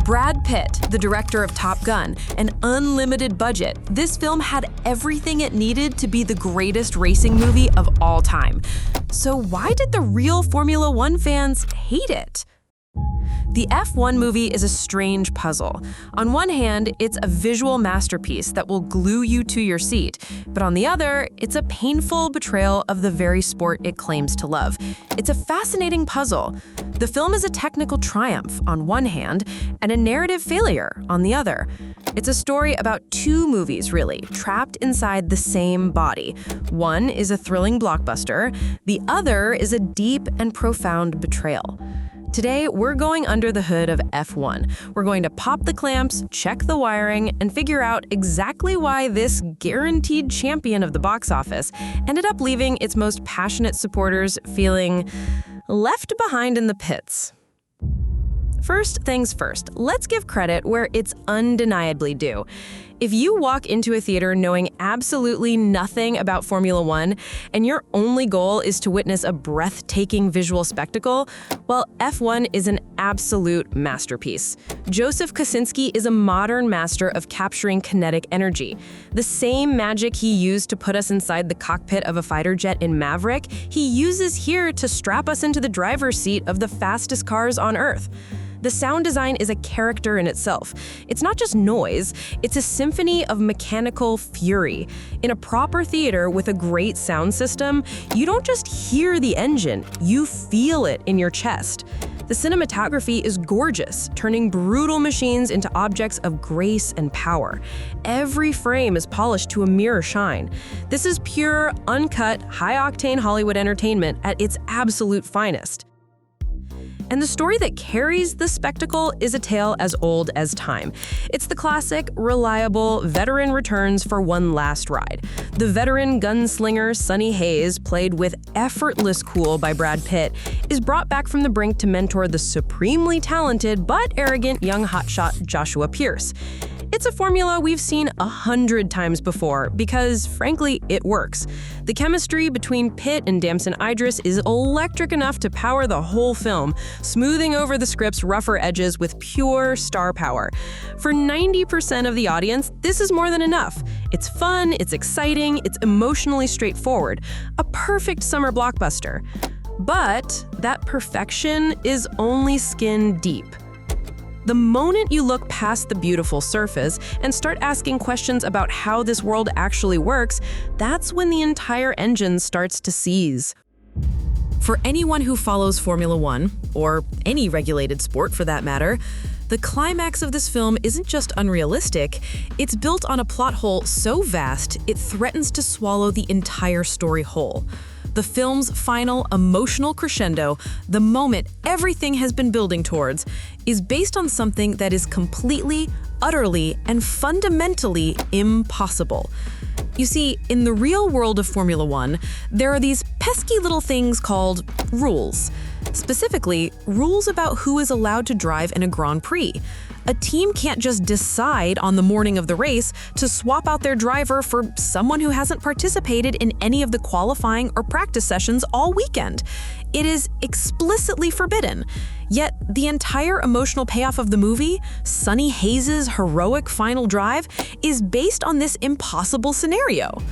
Brad Pitt, the director of Top Gun, an unlimited budget, this film had everything it needed to be the greatest racing movie of all time. So why did the real Formula One fans hate it? The F1 movie is a strange puzzle. On one hand, it's a visual masterpiece that will glue you to your seat, but on the other, it's a painful betrayal of the very sport it claims to love. It's a fascinating puzzle. The film is a technical triumph on one hand, and a narrative failure on the other. It's a story about two movies, really, trapped inside the same body. One is a thrilling blockbuster, the other is a deep and profound betrayal. Today, we're going under the hood of F1. We're going to pop the clamps, check the wiring, and figure out exactly why this guaranteed champion of the box office ended up leaving its most passionate supporters feeling left behind in the pits. First things first, let's give credit where it's undeniably due. If you walk into a theater knowing absolutely nothing about Formula One, and your only goal is to witness a breathtaking visual spectacle, well, F1 is an absolute masterpiece. Joseph Kosinski is a modern master of capturing kinetic energy. The same magic he used to put us inside the cockpit of a fighter jet in Maverick, he uses here to strap us into the driver's seat of the fastest cars on Earth. The sound design is a character in itself. It's not just noise, it's a symphony of mechanical fury. In a proper theater with a great sound system, you don't just hear the engine, you feel it in your chest. The cinematography is gorgeous, turning brutal machines into objects of grace and power. Every frame is polished to a mirror shine. This is pure, uncut, high-octane Hollywood entertainment at its absolute finest. And the story that carries the spectacle is a tale as old as time. It's the classic, reliable veteran returns for one last ride. The veteran gunslinger Sonny Hayes, played with effortless cool by Brad Pitt, is brought back from the brink to mentor the supremely talented but arrogant young hotshot Joshua Pierce. It's a formula we've seen 100 times before because, frankly, it works. The chemistry between Pitt and Damson Idris is electric enough to power the whole film, smoothing over the script's rougher edges with pure star power. For 90% of the audience, this is more than enough. It's fun, it's exciting, it's emotionally straightforward. A perfect summer blockbuster. But that perfection is only skin deep. The moment you look past the beautiful surface and start asking questions about how this world actually works, that's when the entire engine starts to seize. For anyone who follows Formula One, or any regulated sport for that matter, the climax of this film isn't just unrealistic, it's built on a plot hole so vast it threatens to swallow the entire story whole. The film's final emotional crescendo, the moment everything has been building towards, is based on something that is completely, utterly, and fundamentally impossible. You see, in the real world of Formula One, there are these pesky little things called rules. Specifically, rules about who is allowed to drive in a Grand Prix. A team can't just decide on the morning of the race to swap out their driver for someone who hasn't participated in any of the qualifying or practice sessions all weekend. It is explicitly forbidden. Yet, the entire emotional payoff of the movie, Sonny Hayes' heroic final drive, is based on this impossible scenario.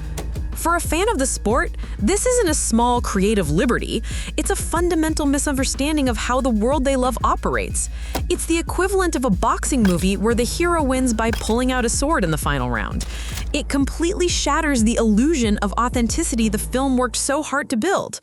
For a fan of the sport, this isn't a small creative liberty. It's a fundamental misunderstanding of how the world they love operates. It's the equivalent of a boxing movie where the hero wins by pulling out a sword in the final round. It completely shatters the illusion of authenticity the film worked so hard to build.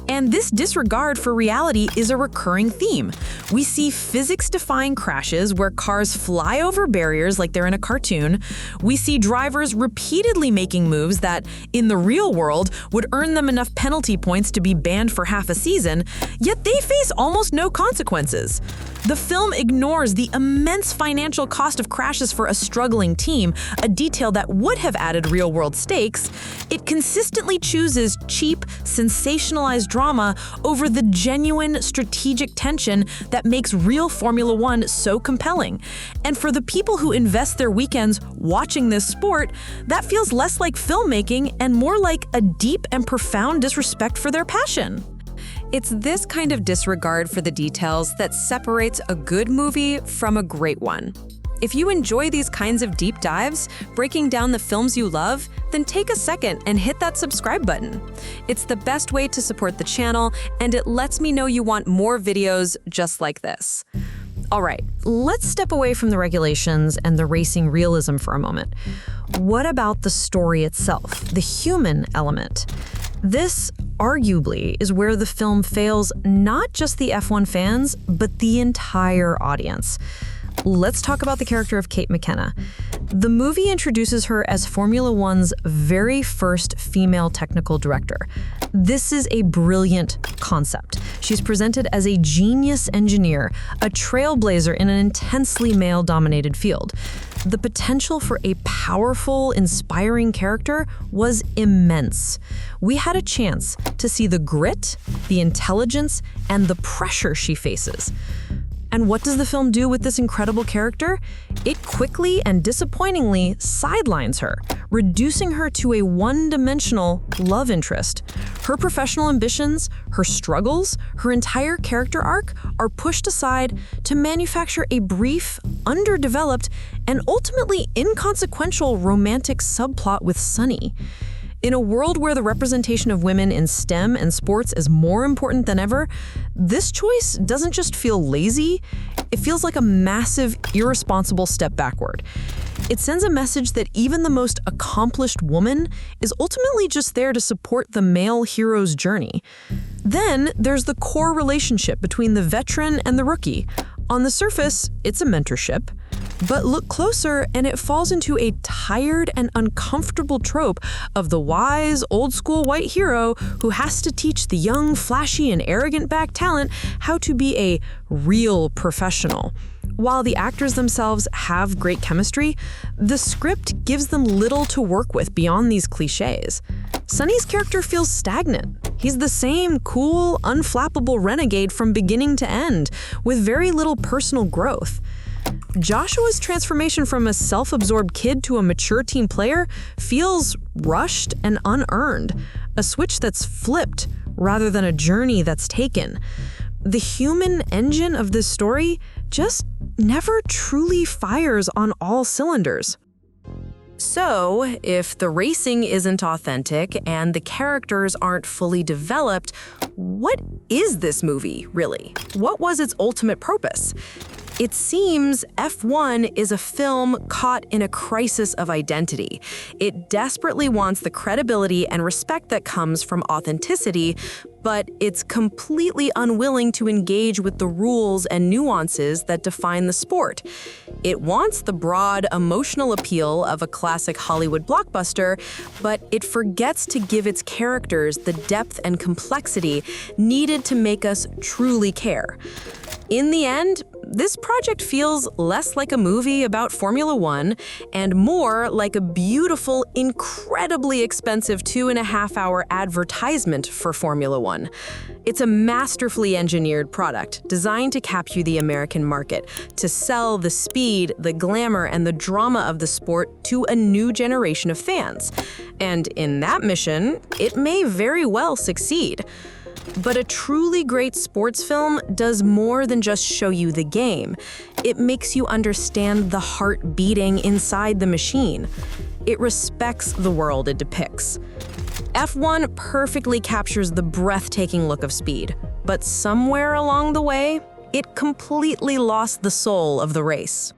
And this disregard for reality is a recurring theme. We see physics-defying crashes where cars fly over barriers like they're in a cartoon. We see drivers repeatedly making moves that, in the real world, would earn them enough penalty points to be banned for half a season, yet they face almost no consequences. The film ignores the immense financial cost of crashes for a struggling team, a detail that would have added real-world stakes. It consistently chooses cheap, sensationalized drama over the genuine strategic tension that makes real Formula One so compelling. And for the people who invest their weekends watching this sport, that feels less like filmmaking and more like a deep and profound disrespect for their passion. It's this kind of disregard for the details that separates a good movie from a great one. If you enjoy these kinds of deep dives, breaking down the films you love, then take a second and hit that subscribe button. It's the best way to support the channel, and it lets me know you want more videos just like this. All right, let's step away from the regulations and the racing realism for a moment. What about the story itself, the human element? This, arguably, is where the film fails not just the F1 fans, but the entire audience. Let's talk about the character of Kate McKenna. The movie introduces her as Formula One's very first female technical director. This is a brilliant concept. She's presented as a genius engineer, a trailblazer in an intensely male-dominated field. The potential for a powerful, inspiring character was immense. We had a chance to see the grit, the intelligence, and the pressure she faces. And what does the film do with this incredible character? It quickly and disappointingly sidelines her, reducing her to a one-dimensional love interest. Her professional ambitions, her struggles, her entire character arc are pushed aside to manufacture a brief, underdeveloped, and ultimately inconsequential romantic subplot with Sunny. In a world where the representation of women in STEM and sports is more important than ever, this choice doesn't just feel lazy, it feels like a massive, irresponsible step backward. It sends a message that even the most accomplished woman is ultimately just there to support the male hero's journey. Then there's the core relationship between the veteran and the rookie. On the surface, it's a mentorship. But look closer and it falls into a tired and uncomfortable trope of the wise, old-school white hero who has to teach the young, flashy, and arrogant back talent how to be a real professional. While the actors themselves have great chemistry, the script gives them little to work with beyond these cliches. Sunny's character feels stagnant. He's the same cool, unflappable renegade from beginning to end, with very little personal growth. Joshua's transformation from a self-absorbed kid to a mature team player feels rushed and unearned, a switch that's flipped rather than a journey that's taken. The human engine of this story just never truly fires on all cylinders. So, if the racing isn't authentic and the characters aren't fully developed, what is this movie, really? What was its ultimate purpose? It seems F1 is a film caught in a crisis of identity. It desperately wants the credibility and respect that comes from authenticity, but it's completely unwilling to engage with the rules and nuances that define the sport. It wants the broad, emotional appeal of a classic Hollywood blockbuster, but it forgets to give its characters the depth and complexity needed to make us truly care. In the end, this project feels less like a movie about Formula One and more like a beautiful, incredibly expensive 2.5-hour advertisement for Formula One. It's a masterfully engineered product designed to capture the American market, to sell the speed, the glamour, and the drama of the sport to a new generation of fans. And in that mission, it may very well succeed. But a truly great sports film does more than just show you the game. It makes you understand the heart beating inside the machine. It respects the world it depicts. F1 perfectly captures the breathtaking look of speed, but somewhere along the way, it completely lost the soul of the race.